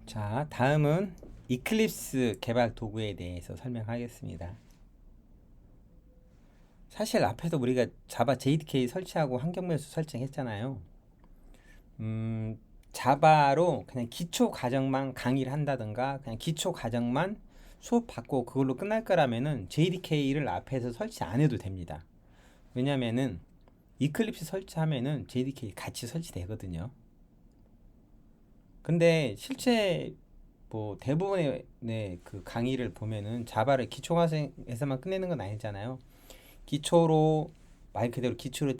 자, 다음은 이클립스 개발 도구에 대해서 설명하겠습니다. 사실 앞에서 우리가 자바 JDK 설치하고 환경변수 설정했잖아요. 음, 자바로 그냥 기초 과정만 강의를 한다든가 그냥 기초 과정만 수업 받고 그걸로 끝날 거라면은 JDK를 앞에서 설치 안 해도 됩니다. 왜냐면은 이클립스 설치하면은 JDK 같이 설치되거든요. 근데 실제 뭐 대부분의 그 강의를 보면은 자바를 기초 과정에서만 끝내는 건 아니잖아요. 기초로 말 그대로 기초를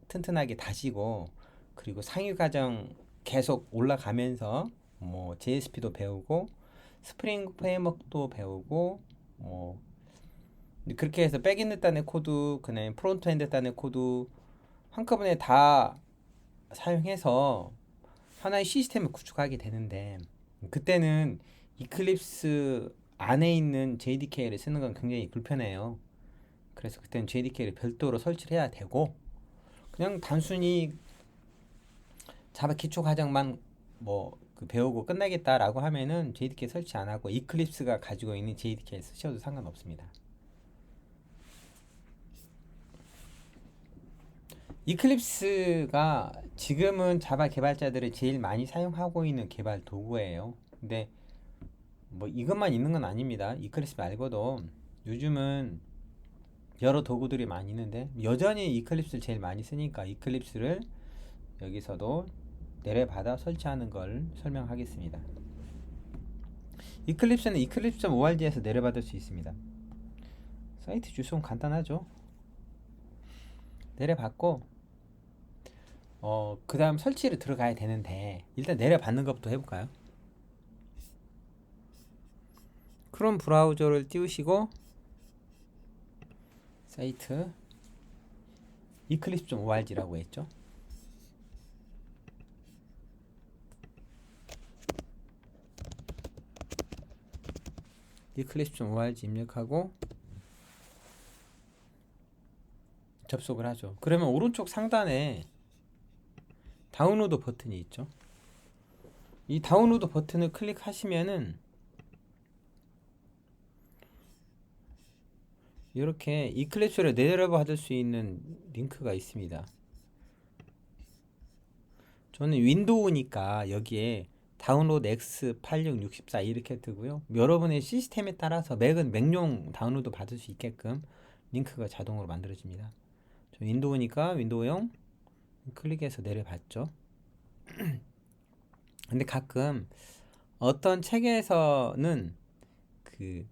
튼튼하게 다지고 그리고 상위 과정 계속 올라가면서 뭐 JSP도 배우고 스프링 프레임워크도 배우고 뭐 그렇게 해서 백엔드 단의 코드 그다음에 프론트엔드 단의 코드 한꺼번에 다 사용해서 하나의 시스템을 구축하게 되는데 그때는 이클립스 안에 있는 JDK를 쓰는 건 굉장히 불편해요. 그래서 그때는 JDK를 별도로 설치를 해야 되고 그냥 단순히 자바 기초 과정만 뭐그 배우고 끝나겠다라고 하면은 JDK 설치 안 하고 이클립스가 가지고 있는 JDK 쓰셔도 상관없습니다. 이클립스가 지금은 자바 개발자들이 제일 많이 사용하고 있는 개발 도구예요. 근데 뭐 이것만 있는 건 아닙니다. 이클립스 말고도 요즘은 여러 도구들이 많이 있는데 여전히 이클립스를 제일 많이 쓰니까 이클립스를 여기서도 내려받아 설치하는 걸 설명하겠습니다. 이클립스는 eclipse.org에서 내려받을 수 있습니다. 사이트 주소는 간단하죠. 내려받고 그 다음 설치를 들어가야 되는데 일단 내려받는 것부터 해볼까요? 크롬 브라우저를 띄우시고 사이트 eclipse.org라고 했죠. eclipse.org 입력하고 접속을 하죠. 그러면 오른쪽 상단에 다운로드 버튼이 있죠. 이 다운로드 버튼을 클릭하시면은 이렇게 이클립스를 내려받을 수 있는 링크가 있습니다. 저는 윈도우니까 여기에 다운로드 X8664 이렇게 뜨고요. 여러분의 시스템에 따라서 맥은 맥용 다운로드 받을 수 있게끔 링크가 자동으로 만들어집니다. 저 윈도우니까 윈도우용 클릭해서 내려봤죠. 근데 가끔 어떤 책에서는 그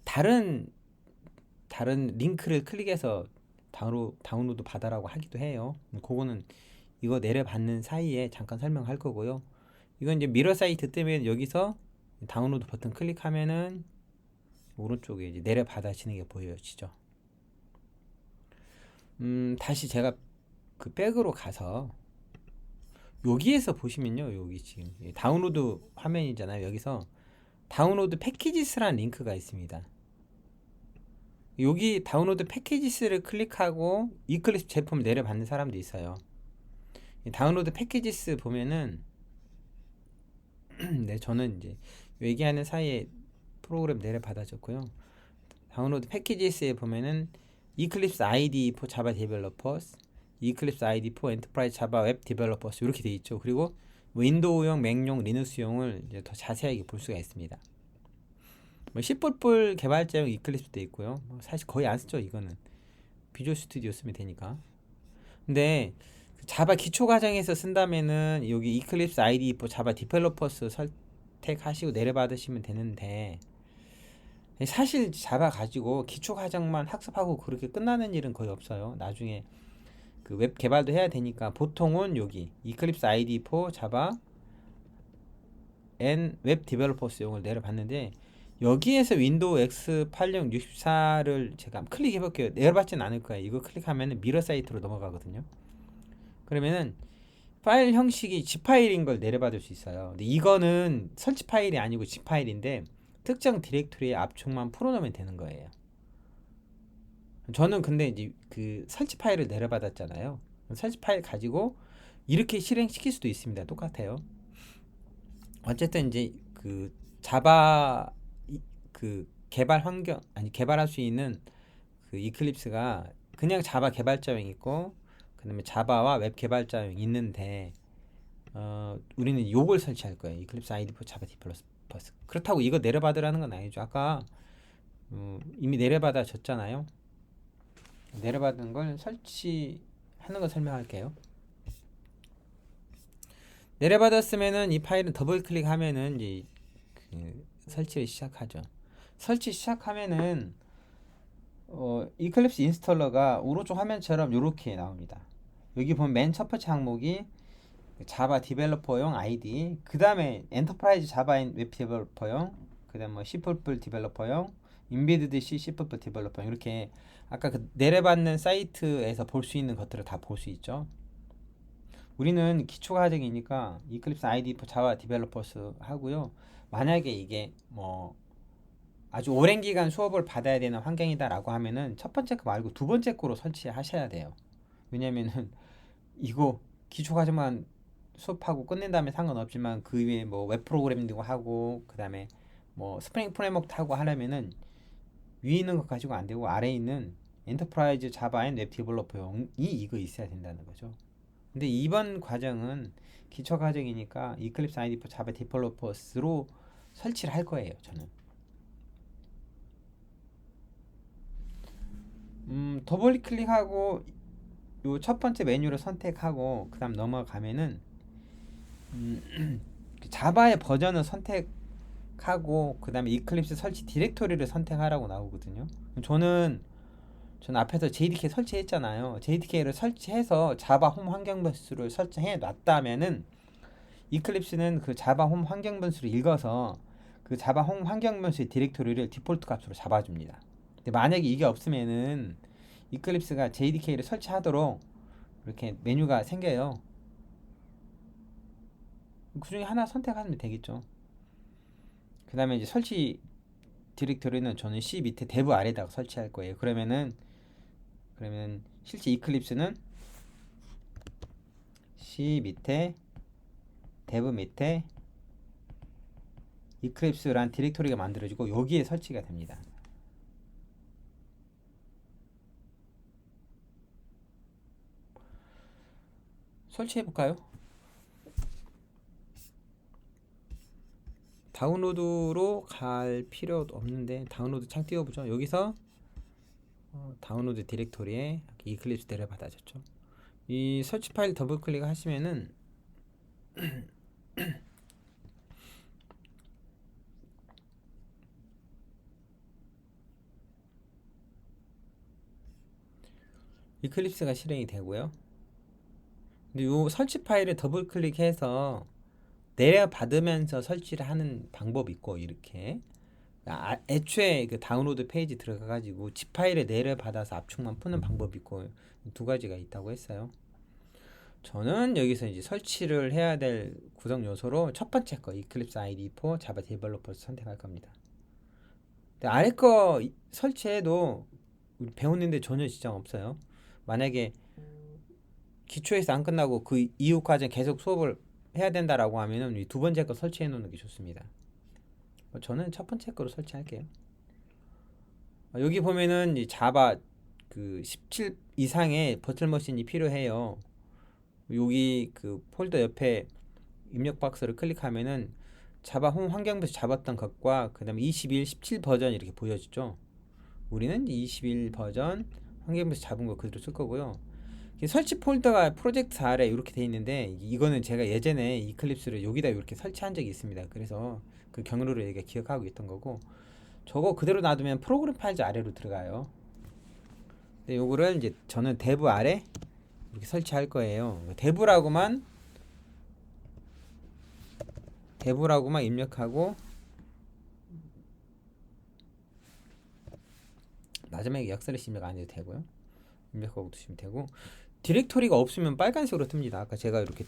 다른 링크를 클릭해서 다운로드 받아라고 하기도 해요. 그거는 이거 내려받는 사이에 잠깐 설명할 거고요. 이건 이제 미러 사이트 뜨면 여기서 다운로드 버튼 클릭하면은 오른쪽에 이제 내려받아지는 게 보여지죠. 다시 제가 그 백으로 가서 여기에서 보시면요. 여기 지금 다운로드 화면이잖아요. 여기서 다운로드 패키지스라는 링크가 있습니다. 여기 다운로드 패키지스를 클릭하고 이클립스 제품을 내려받는 사람도 있어요. 다운로드 패키지스 보면은 네, 저는 이제 얘기하는 사이에 프로그램 내려받아줬고요. 다운로드 패키지스에 보면은 Eclipse IDE for Java Developers, Eclipse IDE for Enterprise Java Web Developers 이렇게 돼 있죠. 그리고 윈도우용, 맥용, 리눅스용을 이제 더 자세하게 볼 수가 있습니다. 뭐 C++ 개발자용 이클립스도 있고요. 뭐 사실 거의 안 쓰죠 이거는. 비주얼 스튜디오 쓰면 되니까. 근데 자바 기초 과정에서 쓴다면은 여기 이클립스 IDE for Java Developers 선택하시고 내려받으시면 되는데 사실 자바 가지고 기초 과정만 학습하고 그렇게 끝나는 일은 거의 없어요. 나중에 그 웹 개발도 해야 되니까 보통은 여기 이클립스 IDE for Java and Web Developers용을 내려봤는데 여기에서 윈도우 X8664를 제가 클릭해 볼게요. 내려받지는 않을 거예요. 이거 클릭하면 미러 사이트로 넘어가거든요. 그러면은 파일 형식이 zip 파일인 걸 내려받을 수 있어요. 근데 이거는 설치 파일이 아니고 zip 파일인데 특정 디렉토리에 압축만 풀어놓으면 되는 거예요. 저는 근데 이제 그 설치 파일을 내려받았잖아요. 설치 파일 가지고 이렇게 실행시킬 수도 있습니다. 똑같아요. 어쨌든 이제 그 자바 그 개발 환경 아니 개발할 수 있는 그 이클립스가 그냥 자바 개발자용 있고 그다음에 자바와 웹 개발자용 있는데 우리는 요걸 설치할 거예요. 이클립스 ID4 자바 디벨로퍼스. 그렇다고 이거 내려받으라는 건 아니죠. 아까 이미 내려받아 줬잖아요. 내려받은 걸 설치하는 거 설명할게요. 내려받았으면은 이 파일은 더블 클릭하면은 이제 그 설치를 시작하죠. 설치 시작하면은 이클립스 인스톨러가 오른쪽 화면처럼 이렇게 나옵니다. 여기 보면 맨 첫 번째 항목이 자바 디벨로퍼용 아이디, 그 다음에 엔터프라이즈 자바인 웹 디벨로퍼용, 그 다음 뭐 C++ 디벨로퍼용, 인베디드 C, C++ 디벨로퍼용, 이렇게 아까 그 내려받는 사이트에서 볼 수 있는 것들을 다 볼 수 있죠. 우리는 기초 과정이니까 이클립스 아이디 자바 디벨로퍼스 하고요. 만약에 이게 뭐 아주 오랜 기간 수업을 받아야 되는 환경이다라고 하면은 첫 번째 거 말고 두 번째 거로 설치하셔야 돼요. 왜냐면은 이거 기초 과정만 수업하고 끝낸 다음에 상관없지만 그 위에 뭐 웹 프로그래밍도 하고 그 다음에 뭐 스프링 프레임워크 하고 하려면은 위에 있는 것 가지고 안 되고 아래에 있는 엔터프라이즈 자바 앤 웹 디벨로퍼용이 이거 있어야 된다는 거죠. 근데 이번 과정은 기초 과정이니까 이클립스 아이디4 자바 디벨로퍼스로 설치를 할 거예요, 저는. 더블 클릭하고 요 첫 번째 메뉴를 선택하고 그다음 넘어가면은 자바의 버전을 선택하고 그다음에 이클립스 설치 디렉토리를 선택하라고 나오거든요. 저는 앞에서 JDK 설치했잖아요. JDK를 설치해서 자바 홈 환경 변수를 설치해 놨다면은 이클립스는 그 자바 홈 환경 변수를 읽어서 그 자바 홈 환경 변수의 디렉토리를 디폴트 값으로 잡아줍니다. 근데 만약에 이게 없으면은 이클립스가 JDK를 설치하도록 이렇게 메뉴가 생겨요. 그 중에 하나 선택하면 되겠죠. 그 다음에 이제 설치 디렉토리는 저는 C 밑에 데브 아래다가 설치할 거예요. 그러면 실제 이클립스는 C 밑에 데브 밑에 이클립스란 디렉토리가 만들어지고 여기에 설치가 됩니다. 설치해 볼까요? 다운로드로 갈 필요도 없는데 다운로드 창 띄워보죠. 여기서 다운로드 디렉토리에 이클립스 내려받아졌죠. 이 설치 파일 더블 클릭 하시면은 이클립스가 실행이 되고요. 근데 이 설치 파일을 더블 클릭해서 내려받으면서 설치를 하는 방법이 있고 이렇게 애초에 그 다운로드 페이지 들어가가지고 zip 파일을 내려받아서 압축만 푸는 방법이 있고 두 가지가 있다고 했어요. 저는 여기서 이제 설치를 해야 될 구성 요소로 첫 번째 거 이클립스 ID4 자바 디벨로퍼 선택할 겁니다. 근데 아래 거 설치해도 우리 배웠는데 전혀 지장 없어요. 만약에 기초에서 안 끝나고 그 이후 과정 계속 수업을 해야 된다라고 하면은 이 두 번째 거 설치해 놓는 게 좋습니다. 저는 첫 번째 거로 설치할게요. 여기 보면은 이 자바 그 17 이상의 버틀 머신이 필요해요. 여기 그 폴더 옆에 입력 박스를 클릭하면은 자바 홈 환경에서 잡았던 것과 그 다음에 21, 17 버전 이렇게 보여지죠. 우리는 21 버전 환경에서 잡은 거 그대로 쓸 거고요. 설치 폴더가 프로젝트 아래 이렇게 돼 있는데 이거는 제가 예전에 이클립스를 여기다 이렇게 설치한 적이 있습니다. 그래서 그 경로를 얘가 기억하고 있던 거고 저거 그대로 놔두면 프로그램 파일즈 아래로 들어가요. 근데 요거를 이제 저는 데브 아래 이렇게 설치할 거예요. 데브라고만 입력하고 마지막에 역설레시 입력 안 해도 되고요. 입력하고 두시면 되고 디렉토리가 없으면 빨간색으로 뜹니다. 아까 제가 이렇게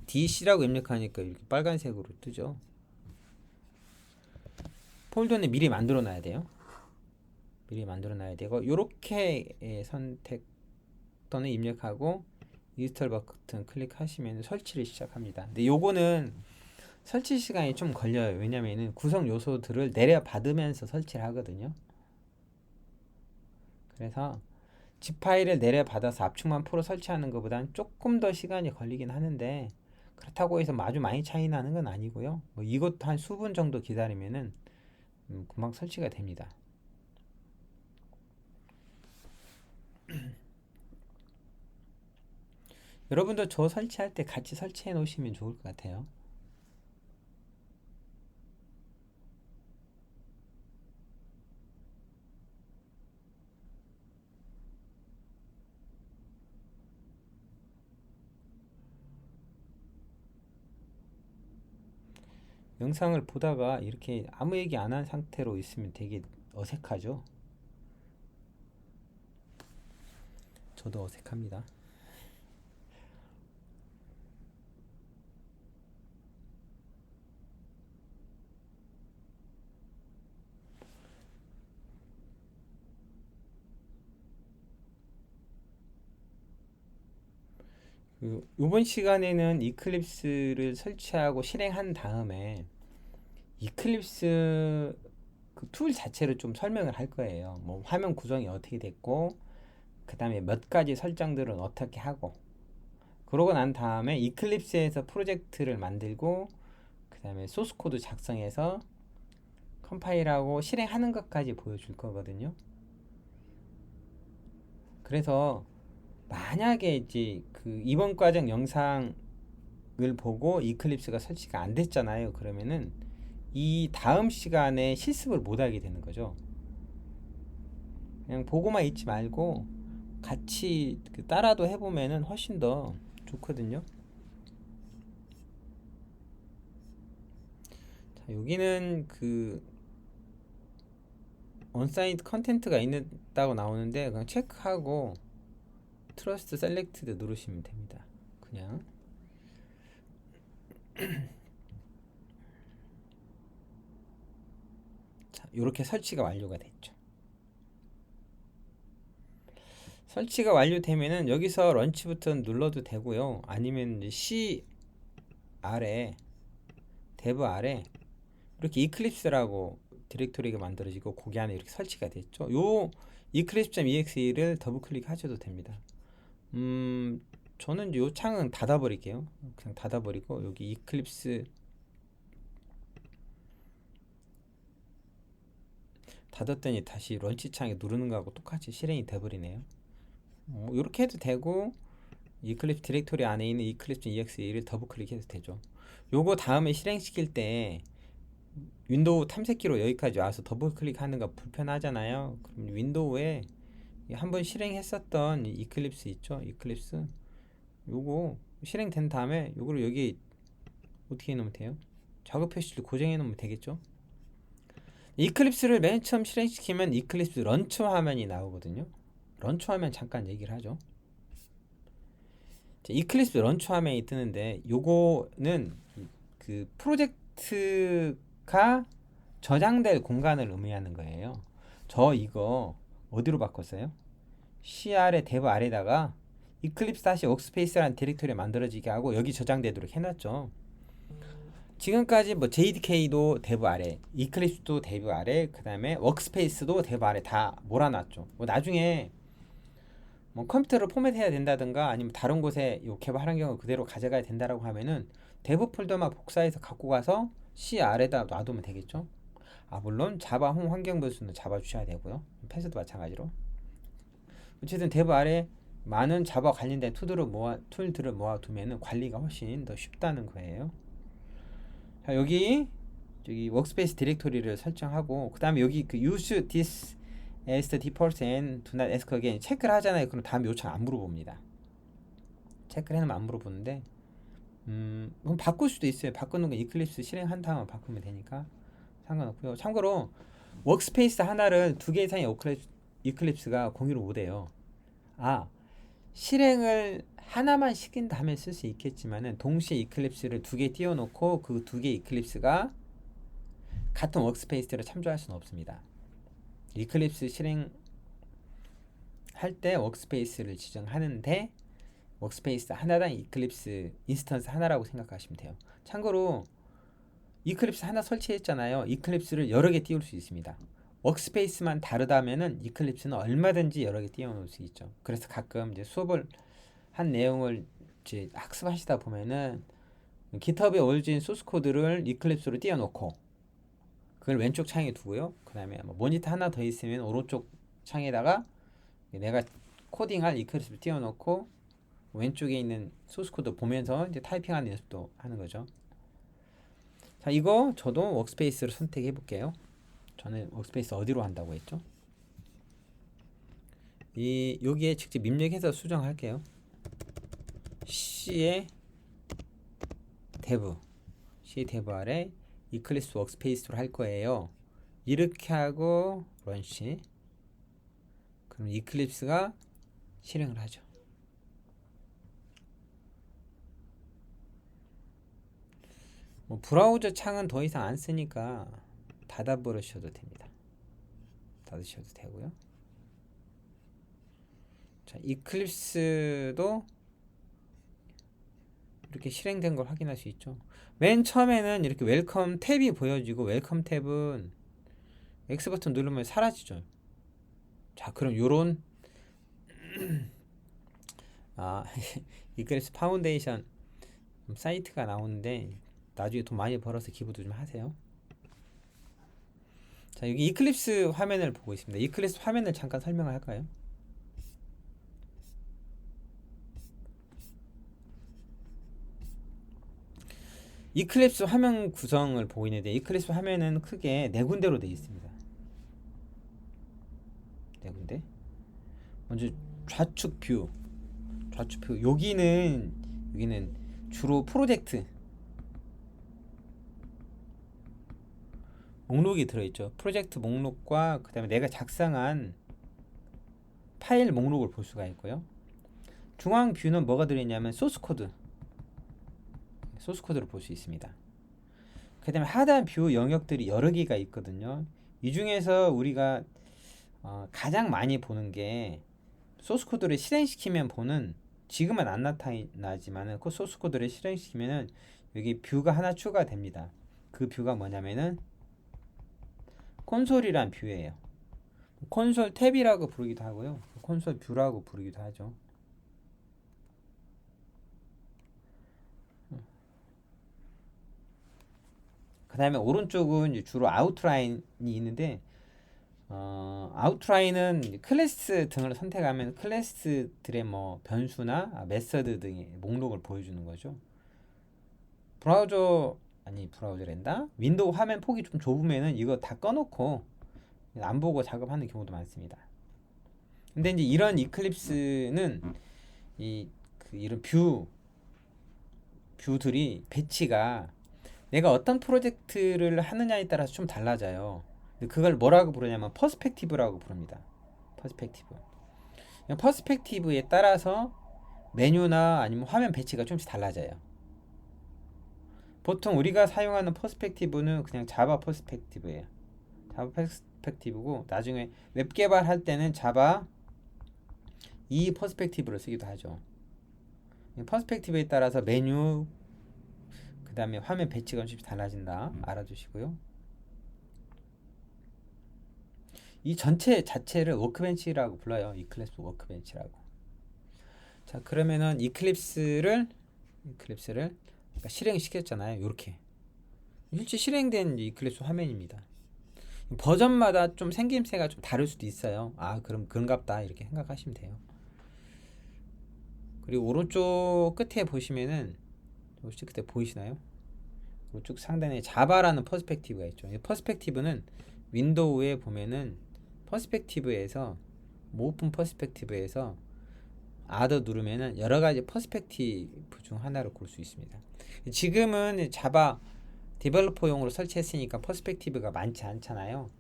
DC라고 입력하니까 이렇게 빨간색으로 뜨죠. 폴더는 미리 만들어 놔야 돼요. 미리 만들어 놔야 되고 요렇게 선택 또는 입력하고 인스톨 버튼 클릭하시면 설치를 시작합니다. 근데 요거는 설치 시간이 좀 걸려요. 왜냐면은 구성 요소들을 내려받으면서 설치를 하거든요. 그래서 집 파일을 내려받아서 압축만 풀어 설치하는 것보다는 조금 더 시간이 걸리긴 하는데, 그렇다고 해서 아주 많이 차이 나는 건 아니고요. 뭐 이것도 한 수분 정도 기다리면은 금방 설치가 됩니다. 여러분도 저 설치할 때 같이 설치해 놓으시면 좋을 것 같아요. 영상을 보다가 이렇게 아무 얘기 안 한 상태로 있으면 되게 어색하죠? 저도 어색합니다. 이번 시간에는 이클립스를 설치하고 실행한 다음에 이클립스 그 툴 자체를 좀 설명을 할 거예요. 뭐 화면 구성이 어떻게 됐고, 그 다음에 몇 가지 설정들은 어떻게 하고, 그러고 난 다음에 이클립스에서 프로젝트를 만들고, 그 다음에 소스 코드 작성해서 컴파일하고 실행하는 것까지 보여줄 거거든요. 그래서 만약에 이제 그 이번 과정 영상을 보고 이클립스가 설치가 안 됐잖아요. 그러면은 이 다음 시간에 실습을 못 하게 되는 거죠. 그냥 보고만 있지 말고 같이 그 따라도 해보면은 훨씬 더 좋거든요. 자, 여기는 그 온사이트 컨텐트가 있다고 나오는데 그냥 체크하고 트러스트 셀렉트드 누르시면 됩니다. 그냥 자, 이렇게 설치가 완료가 됐죠. 설치가 완료되면은 여기서 런치 버튼 눌러도 되고요. 아니면 이제 C 아래 데브 아래 이렇게 이클립스라고 디렉토리가 만들어지고 거기 안에 이렇게 설치가 됐죠. 요 eclipse.exe를 더블 클릭하셔도 됩니다. 음, 저는 요 창은 닫아버릴게요. 그냥 닫아버리고 여기 이클립스 닫았더니 다시 런치 창에 누르는 거하고 똑같이 실행이 돼버리네요. 이렇게 해도 되고 이클립스 디렉토리 안에 있는 eclipse.exe를 더블 클릭해도 되죠. 요거 다음에 실행시킬 때 윈도우 탐색기로 여기까지 와서 더블 클릭하는 거 불편하잖아요. 그럼 윈도우에 한번 실행했었던 이클립스 있죠? 이클립스 요거 실행된 다음에 요거를 여기 어떻게 해놓으면 돼요? 작업 표시를 고정해 놓으면 되겠죠? 이클립스를 맨 처음 실행시키면 이클립스 런처 화면이 나오거든요. 런처 화면 잠깐 얘기를 하죠. 이클립스 런처 화면이 뜨는데 요거는 그 프로젝트가 저장될 공간을 의미하는 거예요. 저 이거 어디로 바꿨어요? C 아래 데브 아래다가 이클립스 다시 워크스페이스라는 디렉토리 만들어지게 하고 여기 저장되도록 해놨죠. 지금까지 뭐 JDK도 데브 아래, 이클립스도 데브 아래, 그 다음에 워크스페이스도 데브 아래 다 몰아놨죠. 뭐 나중에 뭐 컴퓨터를 포맷해야 된다든가 아니면 다른 곳에 이 개발 환경을 그대로 가져가야 된다라고 하면은 데브 폴더만 복사해서 갖고 가서 C 아래다 놔두면 되겠죠. 아 물론 자바 홈 환경 변수는 잡아 주셔야 되고요. 패스도 마찬가지로. 어쨌든 데브 아래 많은 자바 관련된 툴들을 모아두면 관리가 훨씬 더 쉽다는 거예요. 자, 저기 워크스페이스 디렉토리를 설정하고 그 다음에 여기 그 use this as the default and do not ask again 체크를 하잖아요. 그럼 다음 요청 안 물어봅니다. 체크를 해놓으면 안 물어보는데 그럼 바꿀 수도 있어요. 바꾸는 건 이클립스 실행한 다음에 바꾸면 되니까 상관없고요. 참고로 워크스페이스 하나를 두 개 이상의 이클립스가 공유를 못해요. 아 실행을 하나만 시킨다면 쓸 수 있겠지만은 동시에 이클립스를 두 개 띄워놓고 그 두 개 이클립스가 같은 워크스페이스로 참조할 수는 없습니다. 이클립스 실행할 때 워크스페이스를 지정하는데 워크스페이스 하나당 이클립스 인스턴스 하나라고 생각하시면 돼요. 참고로 이클립스 하나 설치했잖아요. 이클립스를 여러 개 띄울 수 있습니다. 워크스페이스만 다르다면은 이클립스는 얼마든지 여러 개 띄워놓을 수 있죠. 그래서 가끔 이제 수업을 한 내용을 이제 학습하시다 보면은 GitHub에 올려진 소스 코드를 이클립스로 띄워놓고 그걸 왼쪽 창에 두고요. 그 다음에 모니터 하나 더 있으면 오른쪽 창에다가 내가 코딩할 이클립스를 띄워놓고 왼쪽에 있는 소스 코드 보면서 이제 타이핑하는 연습도 하는 거죠. 자, 이거 저도 워크스페이스로 선택해 볼게요. 저는 워크스페이스 어디로 한다고 했죠? 여기에 직접 입력해서 수정할게요. C의 데브 아래 이클립스 워크스페이스로 할 거예요. 이렇게 하고 런치. 그럼 이클립스가 실행을 하죠. 브라우저 창은 더 이상 안 쓰니까 닫아버리셔도 됩니다. 닫으셔도 되고요. 자, 이클립스도 이렇게 실행된 걸 확인할 수 있죠. 맨 처음에는 이렇게 웰컴 탭이 보여지고 웰컴 탭은 X 버튼 누르면 사라지죠. 자, 그럼 요런 이클립스 파운데이션 사이트가 나오는데 나중에 돈 많이 벌어서 기부도 좀 하세요. 자, 여기 이클립스 화면을 보고 있습니다. 이클립스 화면을 잠깐 설명을 할까요? 이클립스 화면 구성을 보이는데 이클립스 화면은 크게 네 군데로 되어 있습니다. 네 군데. 먼저 좌측 뷰. 여기는 주로 프로젝트 목록이 들어있죠. 프로젝트 목록과 그 다음에 내가 작성한 파일 목록을 볼 수가 있고요. 중앙 뷰는 뭐가 들어있냐면 소스 코드를 볼 수 있습니다. 그 다음에 하단 뷰 영역들이 여러 개가 있거든요. 이 중에서 우리가 가장 많이 보는 게 소스 코드를 실행시키면 보는, 지금은 안 나타나지만은 그 소스 코드를 실행시키면은 여기 뷰가 하나 추가됩니다. 그 뷰가 뭐냐면은 콘솔이란 뷰예요. 콘솔 탭이라고 부르기도 하고요. 콘솔 뷰라고 부르기도 하죠. 그 다음에 오른쪽은 이제 주로 아웃라인이 있는데 아웃라인은 클래스 등을 선택하면 클래스들의 뭐 변수나 메서드 등의 목록을 보여주는 거죠. 브라우저랜다. 윈도우 화면 폭이 좀 좁으면은 이거 다 꺼놓고 안 보고 작업하는 경우도 많습니다. 근데 이제 이런 이클립스는 이런 뷰들이 배치가 내가 어떤 프로젝트를 하느냐에 따라서 좀 달라져요. 그걸 뭐라고 부르냐면 퍼스펙티브라고 부릅니다. 퍼스펙티브에 따라서 메뉴나 아니면 화면 배치가 좀씩 달라져요. 보통 우리가 사용하는 퍼스펙티브는 그냥 자바 퍼스펙티브예요. 자바 퍼스펙티브고 나중에 웹 개발할 때는 자바 이 퍼스펙티브를 쓰기도 하죠. 퍼스펙티브에 따라서 메뉴 그 다음에 화면 배치가 좀씩 달라진다. 알아두시고요. 이 전체 자체를 워크벤치라고 불러요. 이클립스 워크벤치라고. 자, 그러면은 이클립스를 실행시켰잖아요. 이렇게 실제 실행된 이클립스 화면입니다. 버전마다 좀 생김새가 좀 다를 수도 있어요. 그럼 그런갑다 이렇게 생각하시면 돼요. 그리고 오른쪽 끝에 보시면은 오른쪽 끝에 보이시나요? 오른쪽 상단에 자바라는 퍼스펙티브가 있죠. 이 퍼스펙티브는 윈도우에 보면은 퍼스펙티브에서 오픈 퍼스펙티브에서 아더 누르면은 여러 가지 퍼스펙티브 중 하나를 고를 수 있습니다. 지금은 자바 디벨로퍼용으로 설치했으니까 퍼스펙티브가 많지 않잖아요.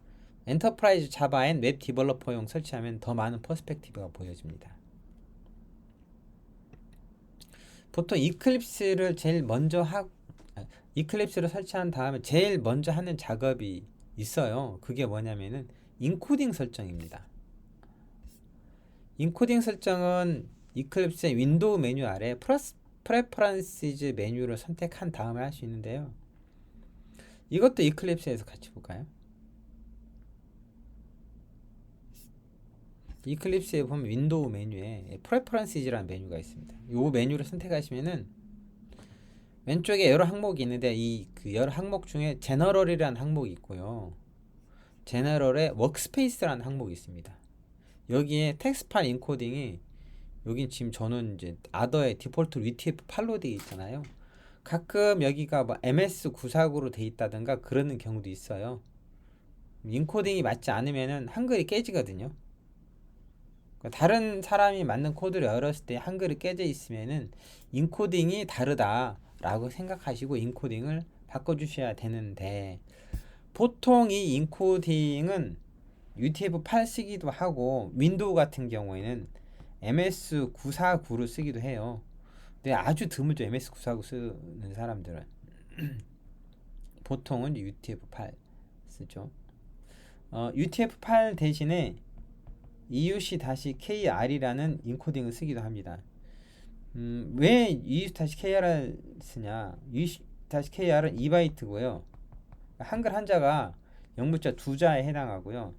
엔터프라이즈 자바 앤 웹 디벨로퍼용 설치하면 더 많은 퍼스펙티브가 보여집니다. 보통 이클립스를 설치한 다음에 제일 먼저 하는 작업이 있어요. 그게 뭐냐면은 인코딩 설정입니다. 인코딩 설정은 이클립스의 윈도우 메뉴 아래 프레퍼런시즈 메뉴를 선택한 다음에 할 수 있는데요. 이것도 이클립스에서 같이 볼까요? 이클립스에 보면 윈도우 메뉴에 프레퍼런스라는 메뉴가 있습니다. 이 메뉴를 선택하시면은 왼쪽에 여러 항목이 있는데 이 그 여러 항목 중에 제너럴이라는 항목이 있고요. 제너럴에 워크스페이스라는 항목이 있습니다. 여기에 텍스트 파일 인코딩이 여긴 지금 저는 이제 아더의 디폴트 UTF-8로 되어 있잖아요. 가끔 여기가 뭐 MS949로 되어 있다든가 그러는 경우도 있어요. 인코딩이 맞지 않으면은 한글이 깨지거든요. 그러니까 다른 사람이 만든 코드를 열었을 때 한글이 깨져 있으면은 인코딩이 다르다라고 생각하시고 인코딩을 바꿔주셔야 되는데 보통 이 인코딩은 UTF-8 쓰기도 하고 윈도우 같은 경우에는 MS949를 쓰기도 해요. 근데 아주 드물죠. MS949 쓰는 사람들은 보통은 UTF-8 쓰죠. UTF-8 대신에 EUC-KR이라는 인코딩을 쓰기도 합니다. 왜 EUC-KR을 쓰냐? EUC-KR은 2바이트고요. 한글 한자가 영문자 두 자에 해당하고요.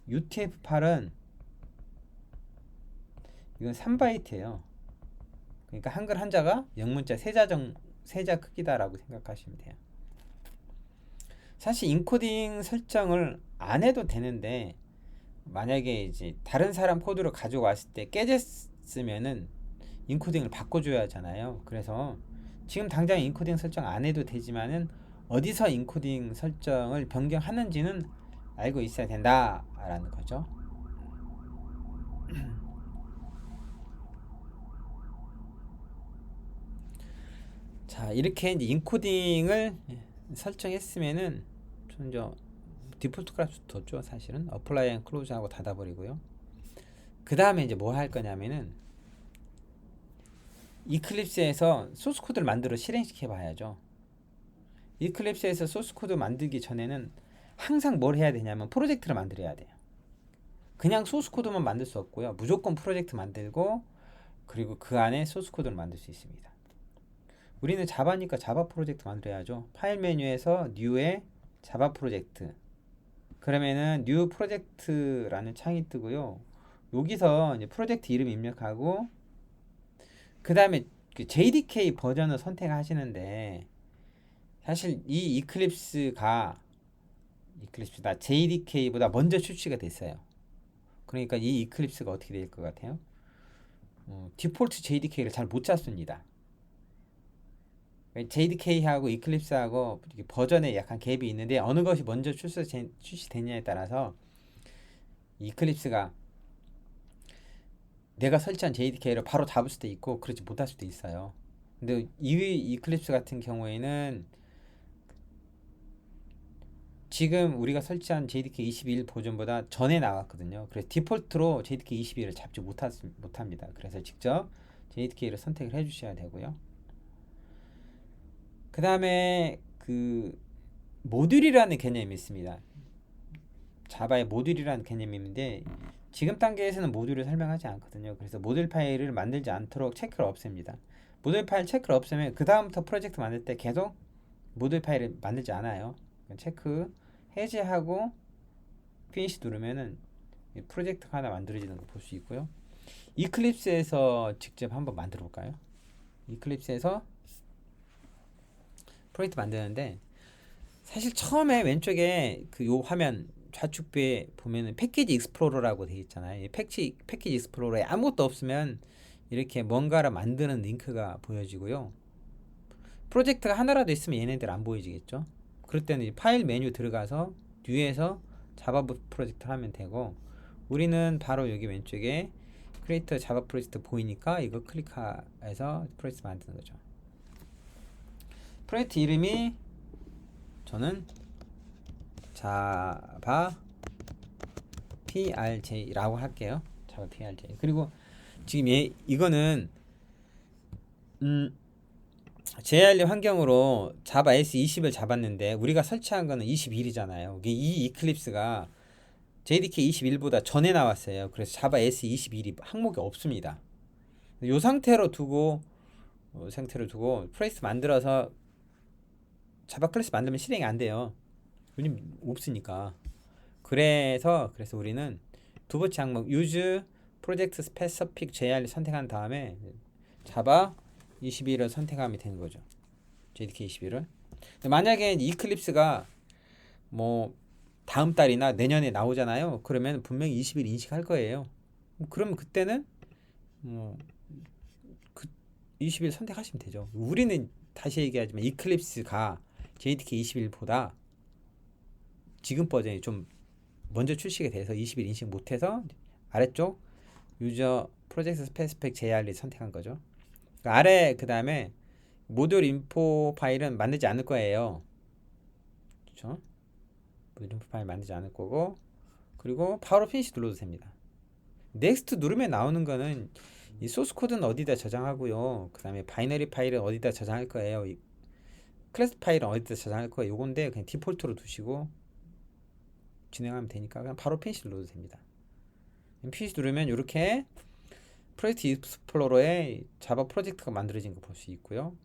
UTF-8은 이건 3바이트예요. 그러니까 한글 한자가 영문자 세자 크기다라고 생각하시면 돼요. 사실 인코딩 설정을 안 해도 되는데 만약에 이제 다른 사람 코드를 가져왔을 때 깨졌으면은 인코딩을 바꿔줘야 하잖아요. 그래서 지금 당장 인코딩 설정 안 해도 되지만은 어디서 인코딩 설정을 변경하는지는 알고 있어야 된다라는 거죠. 자, 이렇게 이제 인코딩을 설정했으면은 전 저 디폴트 클래스 뒀죠. 사실은 어플라이 앤 클로즈 하고 닫아버리고요. 그 다음에 이제 뭐 할 거냐면은 이클립스에서 소스 코드를 만들어 실행시켜 봐야죠. 이클립스에서 소스 코드 만들기 전에는 항상 뭘 해야 되냐면 프로젝트를 만들어야 돼요. 그냥 소스 코드만 만들 수 없고요. 무조건 프로젝트 만들고 그리고 그 안에 소스 코드를 만들 수 있습니다. 우리는 자바니까 자바 프로젝트 만들어야죠. 파일 메뉴에서 뉴에 자바 프로젝트. 그러면은 뉴 프로젝트라는 창이 뜨고요. 여기서 이제 프로젝트 이름 입력하고 그 다음에 그 JDK 버전을 선택하시는데 사실 이 이클립스가 JDK보다 먼저 출시가 됐어요. 그러니까 이 이클립스가 어떻게 될 것 같아요? 디폴트 JDK를 잘 못 찾습니다. JDK하고 이클립스하고 버전에 약간 갭이 있는데 어느 것이 먼저 출시되냐에 따라서 이클립스가 내가 설치한 JDK를 바로 잡을 수도 있고 그렇지 못할 수도 있어요. 근데 이 이클립스 같은 경우에는 지금 우리가 설치한 JDK 21 버전보다 전에 나왔거든요. 그래서 디폴트로 JDK 21을 잡지 못합니다. 그래서 직접 JDK를 선택을 해주셔야 되고요. 그 다음에 그 모듈이라는 개념이 있습니다. 자바의 모듈이라는 개념이 있는데 지금 단계에서는 모듈을 설명하지 않거든요. 그래서 모듈 파일을 만들지 않도록 체크를 없앱니다. 모듈 파일 체크를 없애면 그 다음부터 프로젝트 만들 때 계속 모듈 파일을 만들지 않아요. 체크 해제하고 피니시 누르면은 프로젝트가 하나 만들어지는 거 볼 수 있고요. 이클립스에서 직접 한번 만들어 볼까요? 이클립스에서 프로젝트 만드는데 사실 처음에 왼쪽에 그 요 화면 좌측부에 보면은 패키지 익스플로러라고 되어 있잖아요. 이 패키지 익스플로러에 아무것도 없으면 이렇게 뭔가를 만드는 링크가 보여지고요. 프로젝트가 하나라도 있으면 얘네들 안 보여지겠죠. 그럴 때는 이제 파일 메뉴 들어가서 뉴에서 자바 프로젝트 하면 되고 우리는 바로 여기 왼쪽에 크리에이터 자바 프로젝트 보이니까 이거 클릭해서 프로젝트 만드는 거죠. 프로젝트 이름이 저는 자바 PRJ라고 할게요. 자바 PRJ. 그리고 지금 이거는 JRL 환경으로 자바 S20을 잡았는데 우리가 설치한 거는 21이잖아요. 이 이클립스가 JDK 21보다 전에 나왔어요. 그래서 자바 S21이 항목이 없습니다. 이 상태로 두고 프레스 만들어서 자바 클래스 만들면 실행이 안 돼요. 요즘 없으니까. 그래서 우리는 두 번째 항목 use project specific JR을 선택한 다음에 자바 21을 선택하면 되는 거죠. JDK 21을. 만약에 이클립스가 뭐 다음 달이나 내년에 나오잖아요. 그러면 분명히 20일 인식할 거예요. 그러면 그때는 뭐 20일 선택하시면 되죠. 우리는 다시 얘기하지만 이클립스가 JDK 21보다 지금 버전이 좀 먼저 출시가 돼서 20일 인식 못해서 아래쪽 유저 프로젝트 스페시픽 JR을 선택한 거죠. 아래 그 다음에 모듈 인포 파일은 만들지 않을 거예요. 그렇죠? 모듈 인포 파일 만들지 않을 거고, 그리고 바로 피니시 눌러도 됩니다. 넥스트 누르면 나오는 거는 이 소스 코드는 어디다 저장하고요. 그 다음에 바이너리 파일은 어디다 저장할 거예요. 이 클래스 파일은 어디다 저장할 거예요. 요건데 그냥 디폴트로 두시고 진행하면 되니까 그냥 바로 피니시 눌러도 됩니다. 피니시 누르면 이렇게 프로젝트 익스플로러에 자바 프로젝트가 만들어진 거 볼 수 있고요.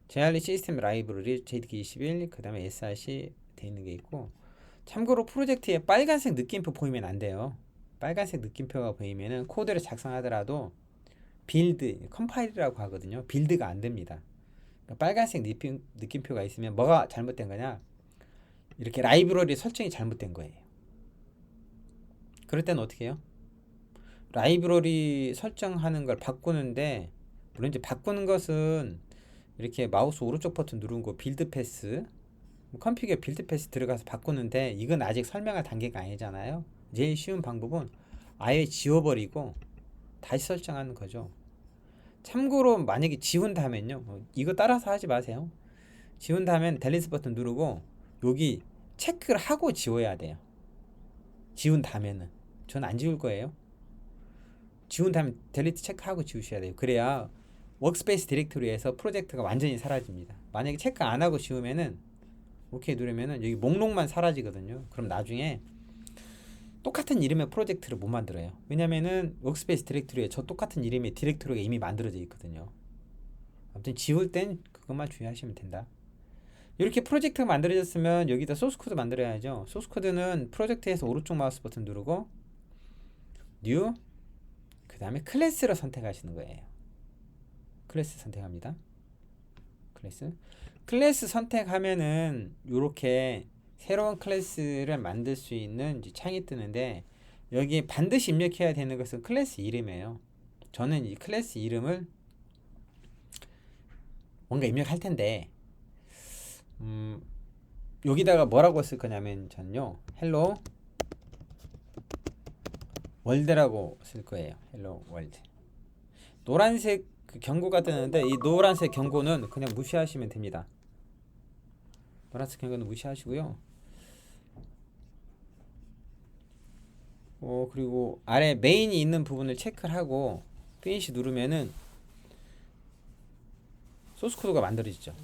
JRE 시스템 라이브러리 JDK 21, 그 다음에 SRC 돼 있는 게 있고, 참고로 프로젝트에 빨간색 느낌표 보이면 안 돼요. 빨간색 느낌표가 보이면은 코드를 작성하더라도 빌드, 컴파일이라고 하거든요. 빌드가 안 됩니다. 그러니까 빨간색 느낌표가 있으면 뭐가 잘못된 거냐? 이렇게 라이브러리 설정이 잘못된 거예요. 그럴 때는 어떻게 해요? 라이브러리 설정하는 걸 바꾸는데, 물론 이제 바꾸는 것은 이렇게 마우스 오른쪽 버튼 누르고 빌드 패스, 컴퓨터 빌드 패스 들어가서 바꾸는데 이건 아직 설명할 단계가 아니잖아요. 제일 쉬운 방법은 아예 지워버리고 다시 설정하는 거죠. 참고로 만약에 지운다면요, 이거 따라서 하지 마세요. 지운다면 델리트 버튼 누르고 여기 체크를 하고 지워야 돼요. 지운다면은. 저는 안 지울 거예요. 지운다면 델리트 체크하고 지우셔야 돼요. 그래야 워크스페이스 디렉토리에서 프로젝트가 완전히 사라집니다. 만약에 체크 안 하고 지우면은 오케이 누르면은 여기 목록만 사라지거든요. 그럼 나중에 똑같은 이름의 프로젝트를 못 만들어요. 왜냐면은 워크스페이스 디렉토리에 저 똑같은 이름의 디렉토리가 이미 만들어져 있거든요. 아무튼 지울 땐 그것만 주의하시면 된다. 이렇게 프로젝트가 만들어졌으면 여기다 소스 코드 만들어야죠. 소스 코드는 프로젝트에서 오른쪽 마우스 버튼 누르고 뉴, 그 다음에 클래스를 선택하시는 거예요. 클래스 선택합니다. 클래스 선택하면은 이렇게 새로운 클래스를 만들 수 있는 이제 창이 뜨는데, 여기에 반드시 입력해야 되는 것은 클래스 이름이에요. 저는 이 클래스 이름을 뭔가 입력할 텐데 여기다가 뭐라고 쓸 거냐면 저는요 헬로 월드라고 쓸 거예요. 헬로 월드. 노란색 그 경고가 뜨는데 이 노란색 경고는 그냥 무시하시면 됩니다. 노란색 경고는 무시하시고요. 그리고 아래 메인이 있는 부분을 체크를 하고 피니시 누르면은 소스 코드가 만들어지죠.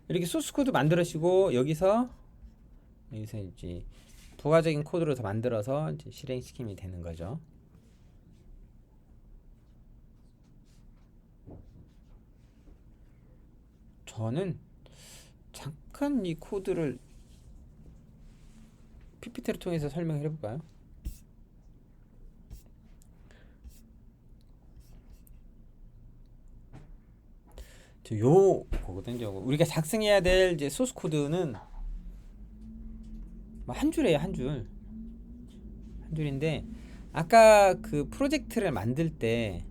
이렇게 소스 코드 만들으시고 여기서 이제 부가적인 코드로 더 만들어서 이제 실행시키면 되는 거죠. 저는 잠깐 이 코드를 PPT를 통해서 설명을 해볼까요? 요 거거든요. 우리가 작성해야 될 이제 소스 코드는 한 줄이에요, 한 줄인데 아까 그 프로젝트를 만들 때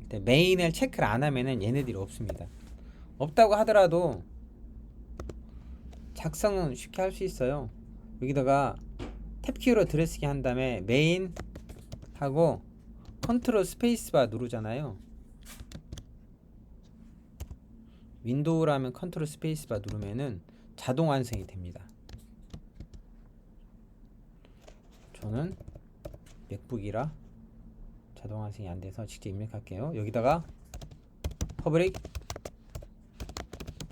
메인을 체크를 안 하면은 얘네들이 없습니다. 없다고 하더라도 작성은 쉽게 할 수 있어요. 여기다가 탭키로 들여쓰기 한 다음에 메인 하고 컨트롤 스페이스바 누르잖아요. 윈도우라면 컨트롤 스페이스바 누르면은 자동 완성이 됩니다. 저는 맥북이라 자동 완성이 안 돼서 직접 입력할게요. 여기다가 퍼블릭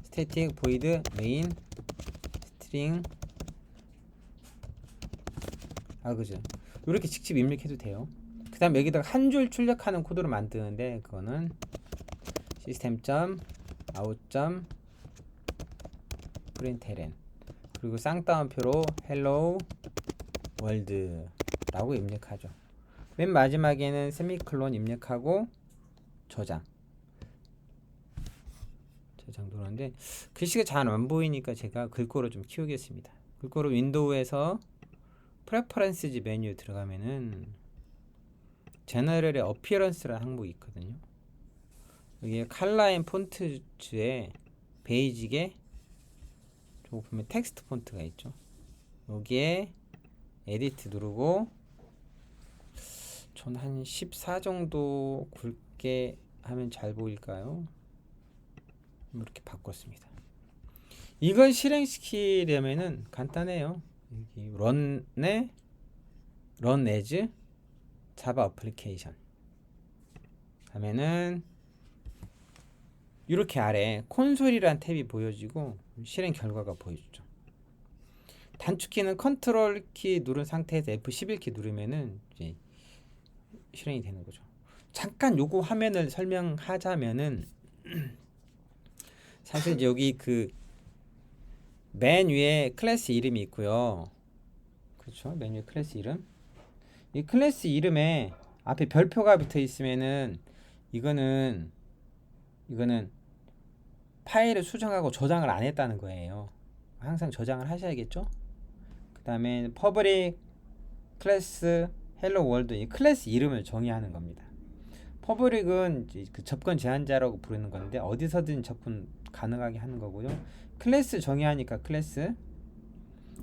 스태틱 보이드 메인 스트링 그죠? 이렇게 직접 입력해도 돼요. 그 다음 여기다가 한 줄 출력하는 코드를 만드는데 그거는 system.out.println 그리고 쌍따옴표로 hello world라고 입력하죠. 맨 마지막에는 세미콜론 입력하고 저장 누르는데 글씨가 잘 안 보이니까 제가 글꼴을 좀 키우겠습니다. 글꼴을 윈도우에서 프레퍼런스즈 메뉴 들어가면은 제너럴의 어피어런스라는 항목이 있거든요. 여기에 컬러 앤 폰트즈에 베이직에 저거 보면 텍스트 폰트가 있죠. 여기에 에디트 누르고 전 한 14 정도 굵게 하면 잘 보일까요? 이렇게 바꿨습니다. 이걸 실행시키려면은 간단해요. 여기 run as 자바 어플리케이션 하면은 이렇게 아래 콘솔이란 탭이 보여지고 실행 결과가 보여주죠. 단축키는 컨트롤 키 누른 상태에서 F11키 누르면은 이제 실행이 되는 거죠. 잠깐 요거 화면을 설명하자면은 사실 여기 그 맨 위에 클래스 이름이 있고요. 그렇죠? 맨 위에 클래스 이름. 이 클래스 이름에 앞에 별표가 붙어 있으면은 이거는 파일을 수정하고 저장을 안 했다는 거예요. 항상 저장을 하셔야겠죠? 그 다음에 퍼블릭 클래스 헬로 월드 이 클래스 이름을 정의하는 겁니다. 퍼블릭은 그 접근 제한자라고 부르는 건데 어디서든 접근 가능하게 하는 거고요. 클래스 정의하니까 클래스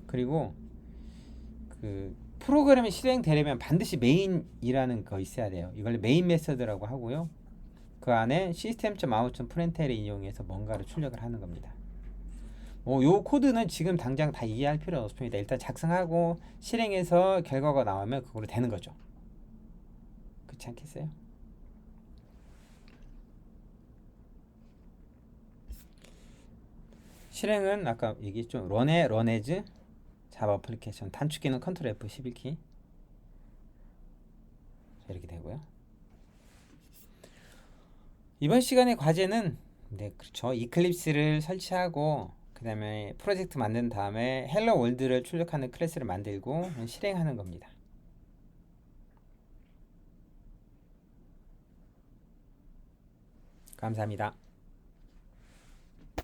그리고 그 프로그램이 실행되려면 반드시 메인이라는 거 있어야 돼요. 이걸 메인 메서드라고 하고요. 그 안에 system.out.println을 이용해서 뭔가를 출력을 하는 겁니다. 요 코드는 지금 당장 다 이해할 필요 없습니다. 일단 작성하고 실행해서 결과가 나오면 그걸로 되는 거죠. 그렇지 않겠어요? 실행은 아까 얘기했죠. run as 자바 어플리케이션 단축키는 컨트롤 F11키 이렇게 되고요. 이번 시간의 과제는 그렇죠. 이클립스를 설치하고 그 다음에 프로젝트 만든 다음에 헬로 월드를 출력하는 클래스를 만들고 실행하는 겁니다. 감사합니다.